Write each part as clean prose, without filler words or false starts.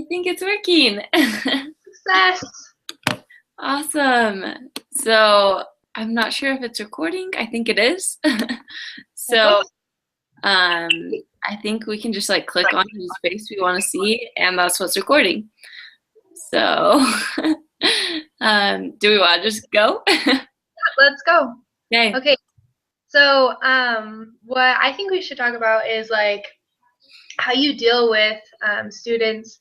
think it's working. Success. Awesome. So I'm not sure if it's recording. I think it is. I hope So I think we can just like click on whose face we want to see, and that's what's recording. So do we want to just go? let's go. Okay. Okay. So what I think we should talk about is like how you deal with students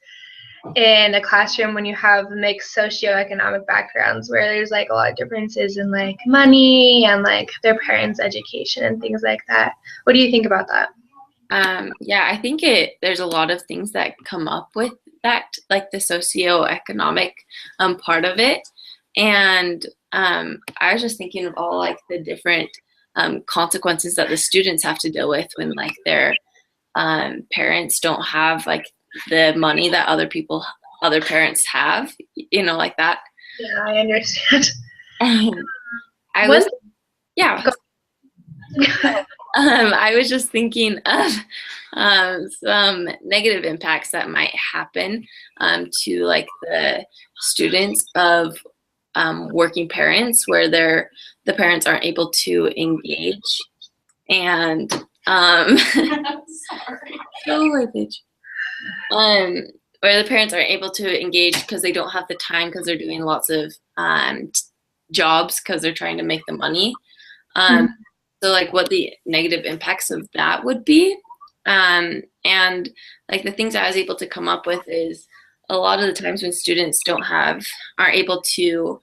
in a classroom when you have mixed socioeconomic backgrounds where there's like a lot of differences in like money and like their parents' education and things like that. What do you think about that? Yeah, I think there's a lot of things that come up with that, like the socioeconomic part of it. And I was just thinking of all like the different consequences that the students have to deal with when like their parents don't have like the money that other parents have, like that. Yeah, I understand. I was, yeah. I was just thinking of some negative impacts that might happen to like the students of working parents, where the parents aren't able to engage, and sorry. Where the parents aren't able to engage because they don't have the time because they're doing lots of jobs because they're trying to make the money. So like what the negative impacts of that would be. And like the things I was able to come up with is a lot of the times when students aren't able to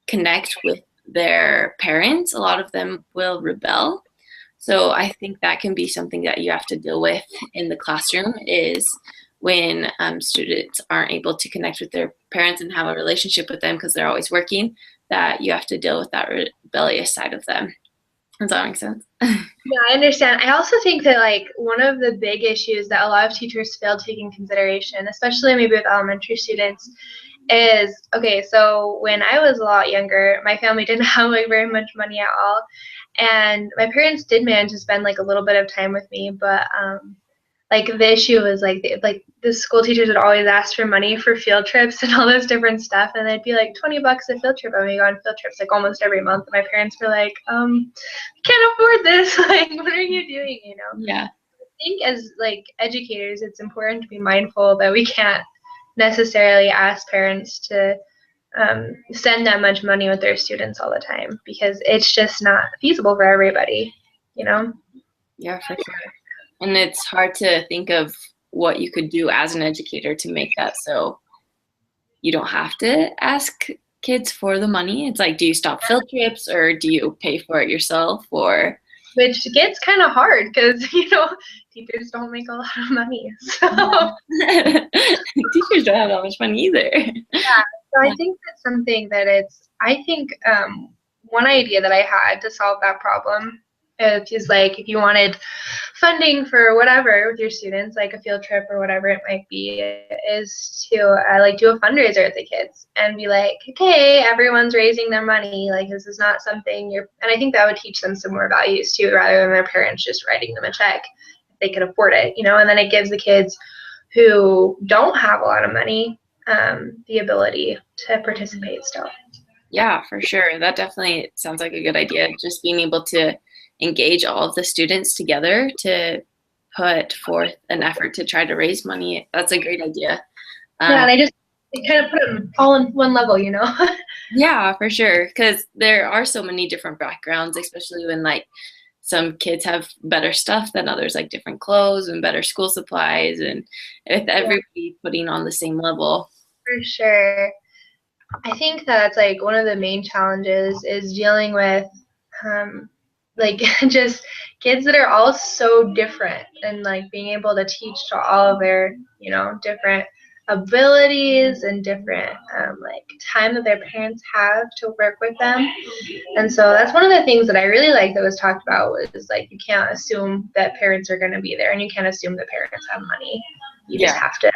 connect with their parents, a lot of them will rebel. So I think that can be something that you have to deal with in the classroom, is when students aren't able to connect with their parents and have a relationship with them because they're always working, that you have to deal with that rebellious side of them. Does that make sense? Yeah, I understand. I also think that like one of the big issues that a lot of teachers fail to take in consideration, especially maybe with elementary students, is okay, so when I was a lot younger, my family didn't have like very much money at all. And my parents did manage to spend like a little bit of time with me, but like the issue was like the school teachers would always ask for money for field trips and all this different stuff, and they'd be like $20 a field trip, and we go on field trips like almost every month. And my parents were like, can't afford this. Like, what are you doing? Yeah. I think as like educators, it's important to be mindful that we can't necessarily ask parents to send that much money with their students all the time, because it's just not feasible for everybody. Yeah, for sure. And it's hard to think of what you could do as an educator to make that so you don't have to ask kids for the money. It's like, do you stop field trips, or do you pay for it yourself? Or which gets kind of hard because teachers don't make a lot of money. So teachers don't have that much money either. Yeah, so I think that's something that I think one idea that I had to solve that problem is like, if you wanted funding for whatever with your students, like a field trip or whatever it might be, is to like do a fundraiser with the kids and be like, okay, everyone's raising their money. Like, this is not something and I think that would teach them some more values too, rather than their parents just writing them a check if they could afford it, and then it gives the kids who don't have a lot of money the ability to participate still. Yeah, for sure. That definitely sounds like a good idea. Just being able to engage all of the students together to put forth an effort to try to raise money. That's a great idea. Yeah, they kind of put them all in one level, Yeah, for sure. Because there are so many different backgrounds, especially when like some kids have better stuff than others, like different clothes and better school supplies, and with everybody putting on the same level. For sure. I think that's like one of the main challenges is dealing with like just kids that are all so different, and like being able to teach to all of their different abilities and different like time that their parents have to work with them. And so that's one of the things that I really like that was talked about, was like, you can't assume that parents are going to be there, and you can't assume that parents have money. You just have to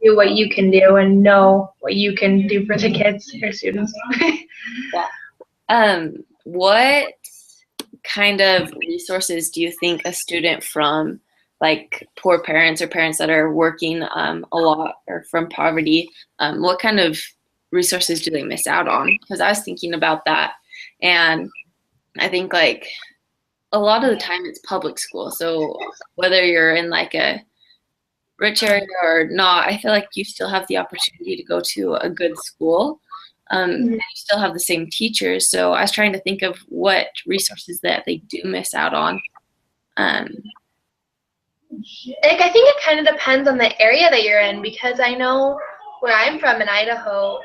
do what you can do and know what you can do for the kids or students. Yeah. What kind of resources do you think a student from like poor parents or parents that are working a lot or from poverty, what kind of resources do they miss out on? Because I was thinking about that, and I think like a lot of the time it's public school. So whether you're in like a rich area or not, I feel like you still have the opportunity to go to a good school. And you still have the same teachers. So I was trying to think of what resources that they do miss out on. Like, I think it kind of depends on the area that you're in, because I know where I'm from in Idaho,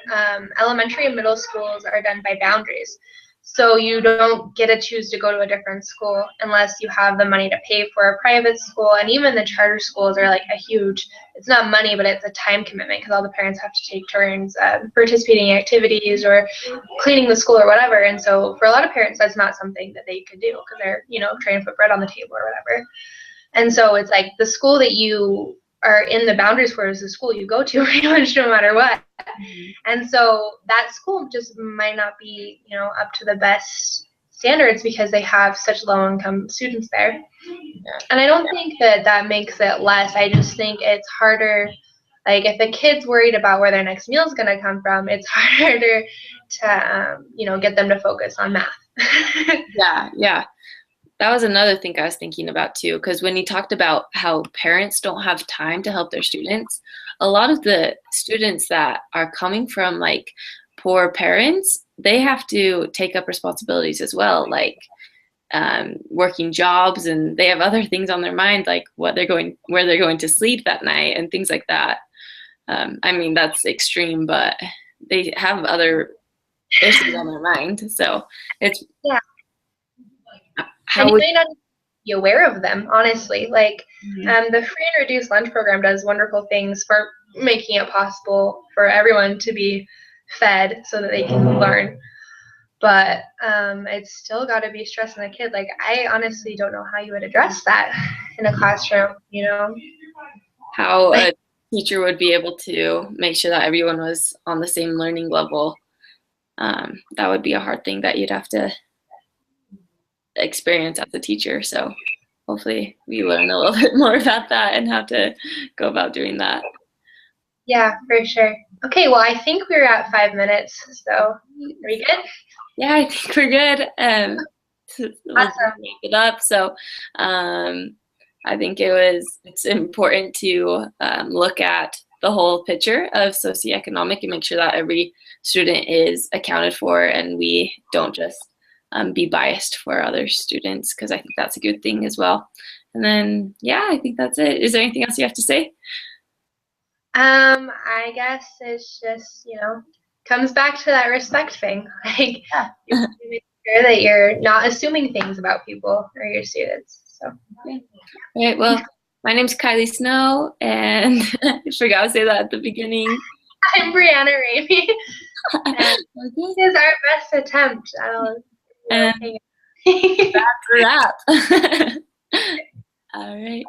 elementary and middle schools are done by boundaries. So you don't get to choose to go to a different school unless you have the money to pay for a private school. And even the charter schools are like a huge, it's not money, but it's a time commitment, because all the parents have to take turns participating in activities or cleaning the school or whatever. And so for a lot of parents, that's not something that they could do because they're, trying to put bread on the table or whatever. And so it's like the school that you are in the boundaries for is the school you go to pretty much no matter what. And so that school just might not be, up to the best standards because they have such low income students there. And I don't think that makes it less. I just think it's harder. Like if a kid's worried about where their next meal is going to come from, it's harder to, get them to focus on math. Yeah. That was another thing I was thinking about too, because when you talked about how parents don't have time to help their students, a lot of the students that are coming from like poor parents, they have to take up responsibilities as well, like working jobs, and they have other things on their mind, like where they're going to sleep that night and things like that. I mean, that's extreme, but they have other issues on their mind. So it's and you may not be aware of them, honestly. Like the free and reduced lunch program does wonderful things for making it possible for everyone to be fed so that they can learn. But it's still got to be stressing the kid. Like I honestly don't know how you would address that in a classroom, How a teacher would be able to make sure that everyone was on the same learning level. That would be a hard thing that you'd have to experience as a teacher. So hopefully we learn a little bit more about that and how to go about doing that. Yeah, for sure. Okay, well, I think we're at 5 minutes. So are we good? Yeah, I think we're good. Awesome. Wrap it up. So I think it's important to look at the whole picture of socioeconomic and make sure that every student is accounted for, and we don't just be biased for other students, because I think that's a good thing as well. And then, yeah, I think that's it. Is there anything else you have to say? I guess it's just, comes back to that respect thing. Like, you make sure that you're not assuming things about people or your students. So, okay. All right. Well, my name's Kylie Snow, and I forgot to say that at the beginning. I'm Brianna Ramey. This is our best attempt. And that's a wrap. All right.